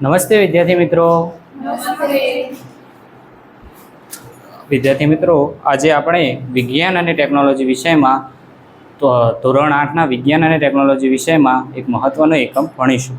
નમસ્તે વિદ્યાર્થી મિત્રો. આજે આપણે વિજ્ઞાન અને ટેકનોલોજી વિષયમાં ધોરણ 8ના વિજ્ઞાન અને ટેકનોલોજી વિષયમાં એક મહત્વનો એકમ ભણીશું.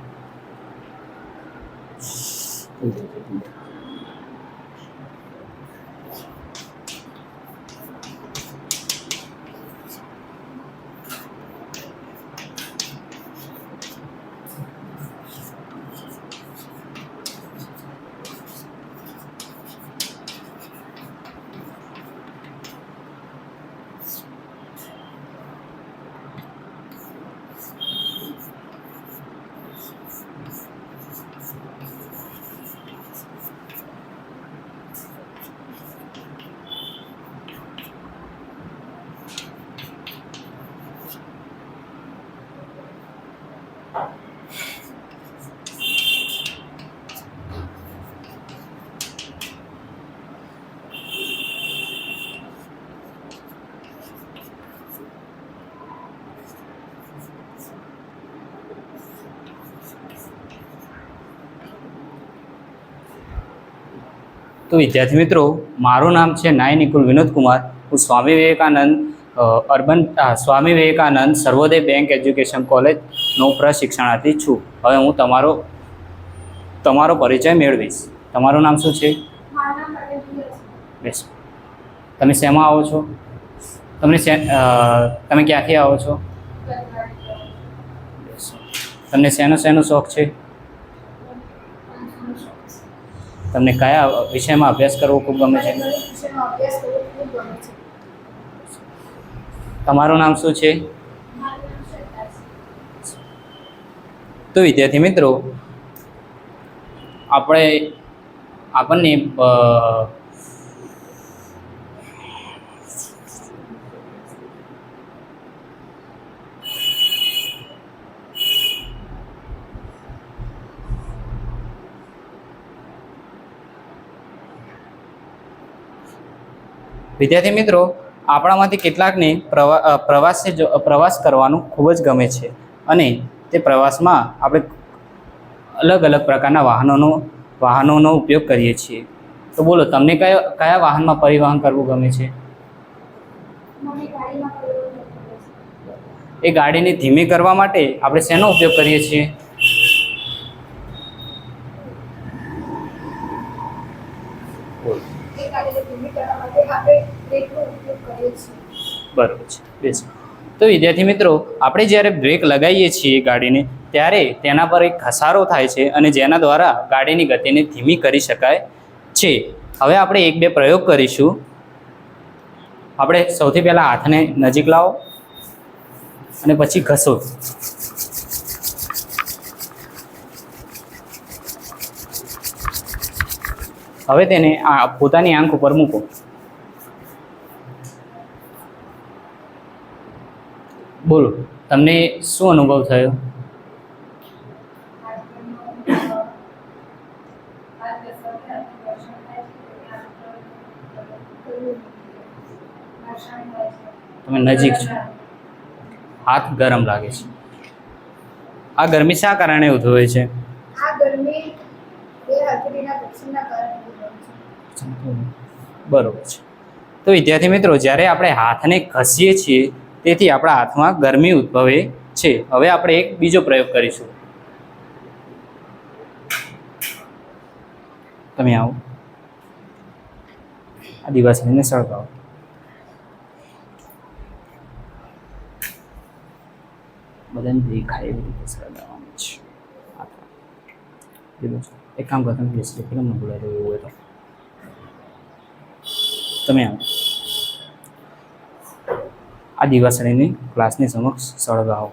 તો વિદ્યાર્થી મિત્રો, મારું નામ છે નાય નિકુલ વિનોદ કુમાર. હું સ્વામી વિવેકાનંદ સર્વોદય બેંક એજ્યુકેશન કોલેજનો પ્રશિક્ષણાર્થી છું. હવે હું તમારો પરિચય મેળવીશ. તમારું નામ શું છે? બેસ. તમે શેમાં આવો છો? તમે ક્યાંથી આવો છો? તમને શેનો શોખ છે? તમને કયા વિષયમાં અભ્યાસ કરવો ખૂબ ગમે છે? તમારું નામ શું છે? તો વિદ્યાર્થી મિત્રો, આપણને આપણામાંથી કેટલાકને પ્રવાસ કરવાનું ખૂબ જ ગમે છે, અને તે પ્રવાસમાં આપણે અલગ અલગ પ્રકારના વાહનોનો ઉપયોગ કરીએ છીએ. તો બોલો, તમને કયા વાહનમાં પરિવહન કરવું ગમે છે? એ ગાડીને ધીમી કરવા માટે આપણે શેનો ઉપયોગ કરીએ છીએ? બરોબર છે. બેસ. તો વિદ્યાર્થી મિત્રો, આપણે જ્યારે બ્રેક લગાવીએ છીએ ગાડીને, ત્યારે તેના પર એક ઘસારો થાય છે, અને જેના દ્વારા ગાડીની ગતિને ધીમી કરી શકાય છે. હવે આપણે એક બે પ્રયોગ કરીશું. આપણે સૌથી પહેલાં હાથને નજીક લાવો અને પછી ઘસો. હવે તેને પોતાની આંખ ઉપર મૂકો. બોલો, તમને શું અનુભવ થયો? તમે નજીક છો, હાથ ગરમ લાગે છે. આ ગરમી શા કારણે ઉદ્ભવે છે? બરોબર છે. તો વિદ્યાર્થી મિત્રો, જ્યારે આપણે હાથને ઘસીએ છીએ, તેથી આપણા હાથમાં ગરમી ઉદ્ભવે છે. હવે આપણે એક બીજો પ્રયોગ કરીશું. તમે આવો, આ દિવાસળીને સળગાવો. બધાને દેખાય એવી રીતે સળગાવવાનું છે. એક કામ કરો, તમે બેસી ફિલ્મ ન બોલાય એવું હોય તો તમે આવો, આ દિવાસળીને ક્લાસની સમક્ષ સળગાવો.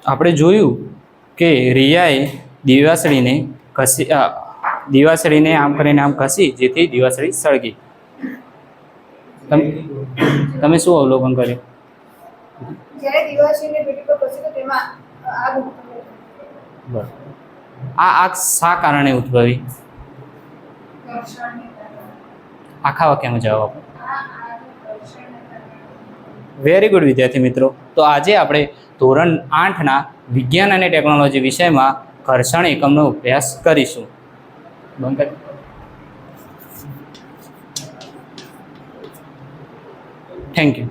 આપણે જોયું કે રિયાએ દિવાસળીને આમ કરીને આમ ઘસી, જેથી દિવાસળી સળગી. તમે શું અવલોકન કર્યું? જ્યારે દિવાસળીને પેટી પર ઘસી તો તેમાં આગ ઉત્પન્ન થઈ. બરાબર. આ આગ શા કારણે ઉદ્ભવી? આખા વાક્યમાં જવાબ આપો. વેરી ગુડ વિદ્યાર્થી મિત્રો. તો આજે આપણે ધોરણ 8ના વિજ્ઞાન અને ટેકનોલોજી વિષયમાં ઘર્ષણ એકમનો અભ્યાસ કરીશું. બંધ કરી. Thank you.